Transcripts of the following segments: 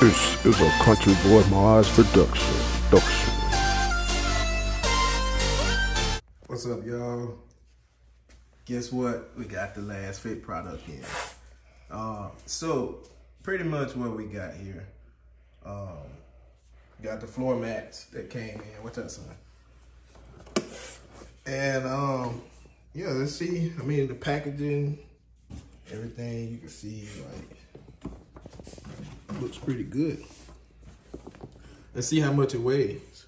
This is a Countryboymodz production. What's up, y'all? Guess what? We got the Lasfit product in. So pretty much what we got here. Got the floor mats that came in. What's up, son? And yeah, let's see. I mean, the packaging, everything you can see, like, looks pretty good. Let's see how much it weighs.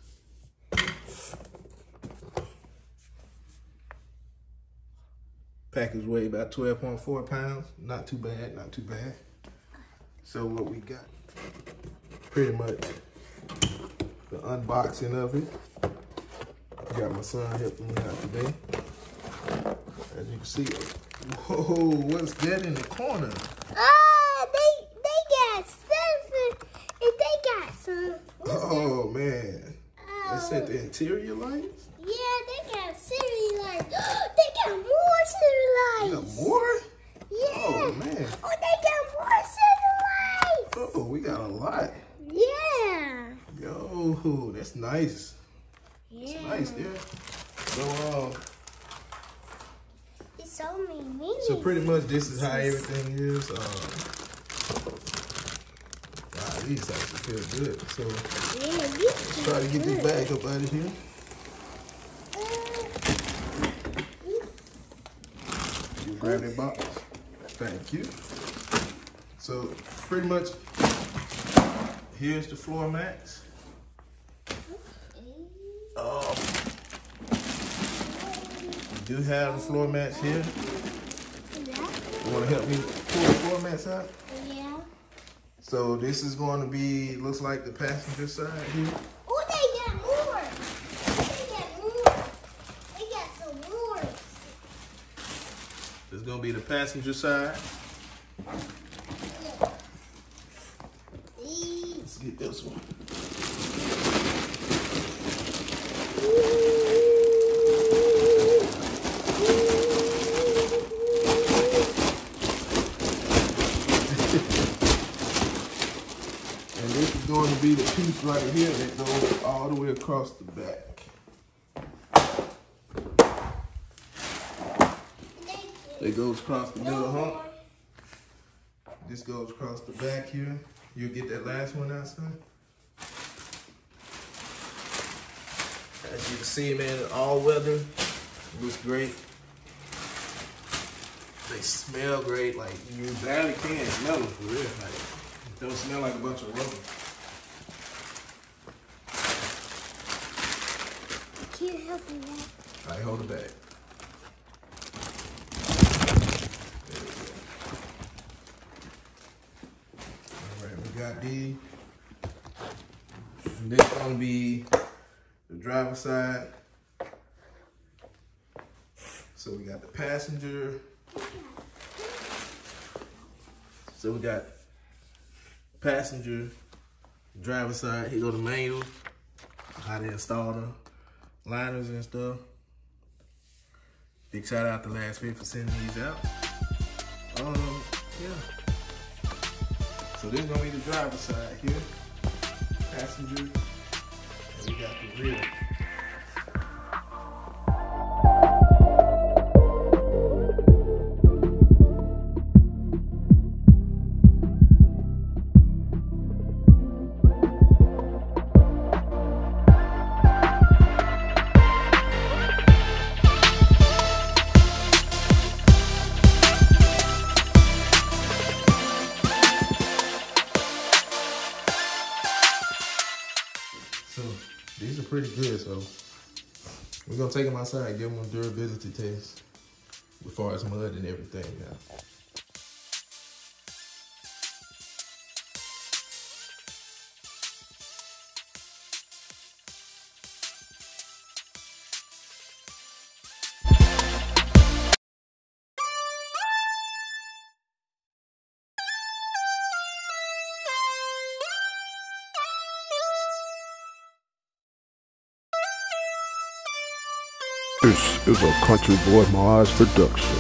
Package weigh about 12.4 pounds. Not too bad, not too bad. So what we got, pretty much the unboxing of it. Got my son helping me out today. As you can see, whoa, what's that in the corner? They got something, and they got some. Oh man, that's at the interior lights? Yeah, they got city lights. They got more city lights. You got more? Yeah. Oh man. Oh, they got more city lights. Oh, we got a lot. Yeah. Yo, that's nice. Yeah. It's nice there. So It's so many. so pretty much this is how everything is. These actually feel good. So Yeah, let's try to get this bag up out of here. You grab that box. Thank you. So pretty much here's the floor mats. We do have the floor mats here. You want to help me pull the floor mats out? Yeah. So this is going to be, looks like the passenger side here. Oh, they got more. They got more. They got some more. This is going to be the passenger side. Let's get this one. And this is going to be the piece right here that goes all the way across the back. It goes across the middle hump. This goes across the back here. You'll get that last one out, son. As you can see, man, all weather. Looks great. They smell great. Like, you barely can smell them for real. Like, it don't smell like a bunch of rubber. Can you help me out? All right, hold it back. We got these. And this gonna be the driver's side. So we got the passenger. So we got passenger, driver's side. Here go the manual, how to install the liners and stuff. Big shout out to Lasfit for sending these out. Yeah. So this is gonna be the driver's side here, passenger, and we got the rear. So these are pretty good. So we're gonna take them outside, give them a durability test as far as mud and everything now. This is a Countryboymodz production.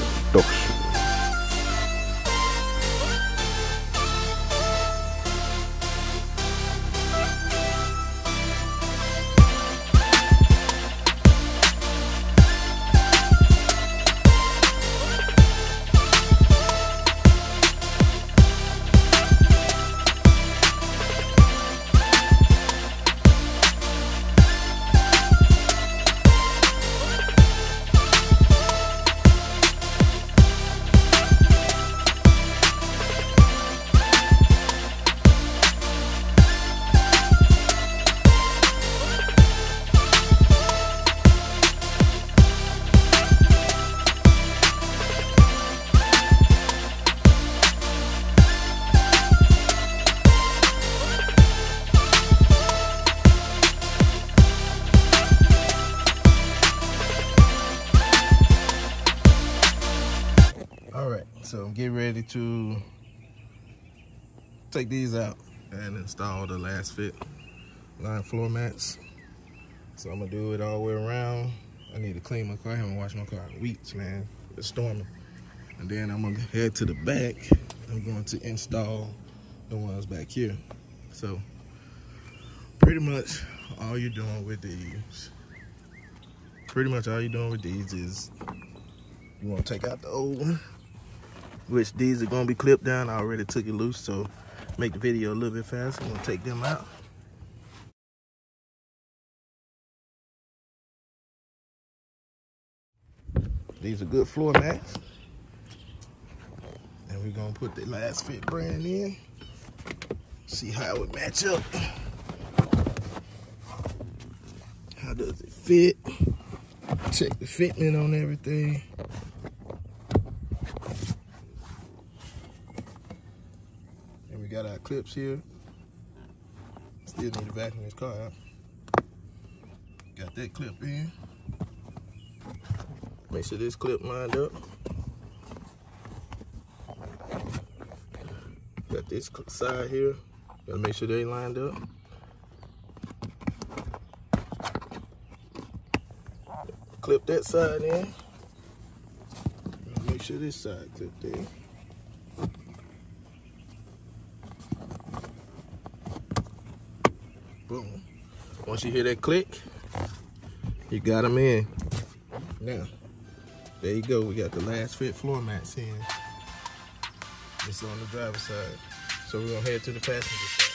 and get ready to take these out and install the Lasfit line floor mats. So I'm gonna do it all the way around. I need to clean my car. I haven't washed my car in weeks, man. It's storming. And then I'm gonna head to the back. I'm going to install the ones back here. So pretty much all you're doing with these, is you want to take out the old one, which these are going to be clipped down. I already took it loose, so make the video a little bit faster. I'm going to take them out. These are good floor mats. And we're going to put the Lasfit brand in. See how it match up. How does it fit? Check the fitment on everything. And we got our clips here. Still need to vacuum this car out. Got that clip in. Make sure this clip lined up. Got this side here. Gotta make sure they lined up. Clip that side in. Make sure this side clipped in. Boom. Once you hear that click, you got them in. Now, there you go. We got the Lasfit floor mats in. It's on the driver's side. So we're gonna head to the passenger side.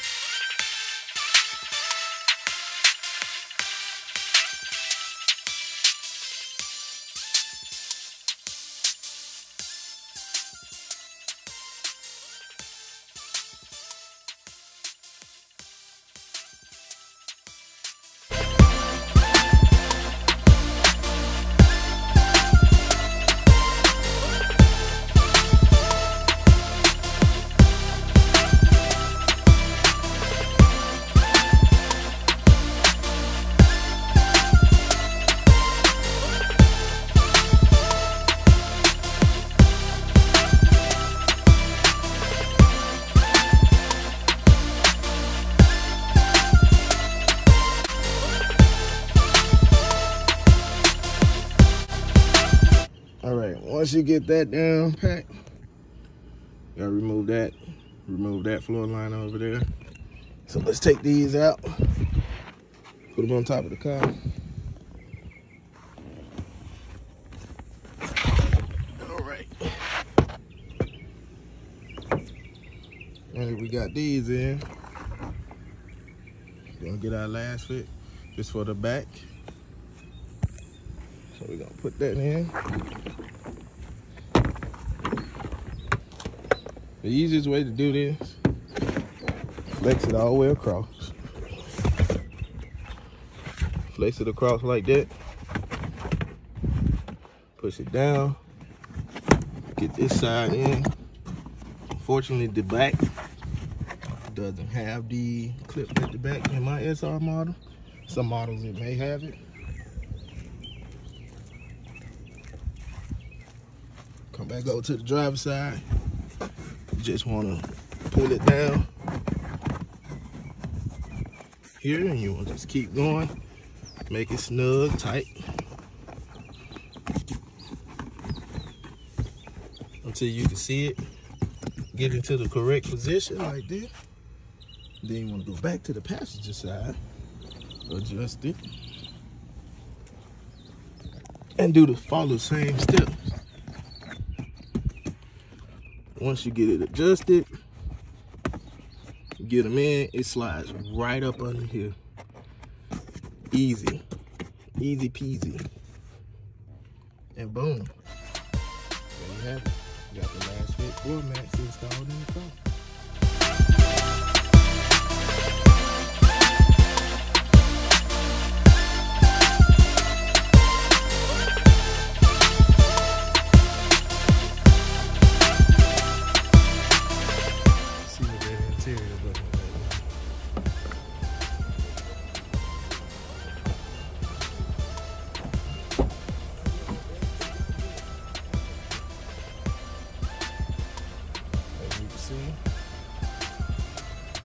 Once you get that down pat, you gotta remove that floor line over there. So let's take these out, put them on top of the car. All right. And we got these in. We're gonna get our Lasfit just for the back. So we're gonna put that in. The easiest way to do this, flex it all the way across. Flex it across like that. Push it down. Get this side in. Unfortunately, the back doesn't have the clip at the back in my SR model. Some models it may have it. Come back over to the driver's side. Just want to pull it down here, and you want to just keep going, make it snug, tight, until you can see it get into the correct position like this. Then you want to go back to the passenger side, adjust it, and follow the same steps. Once you get it adjusted, get them in, it slides right up under here. Easy. Easy peasy. And boom. There you have it. You got the Lasfit floor mats installed in the car. soon.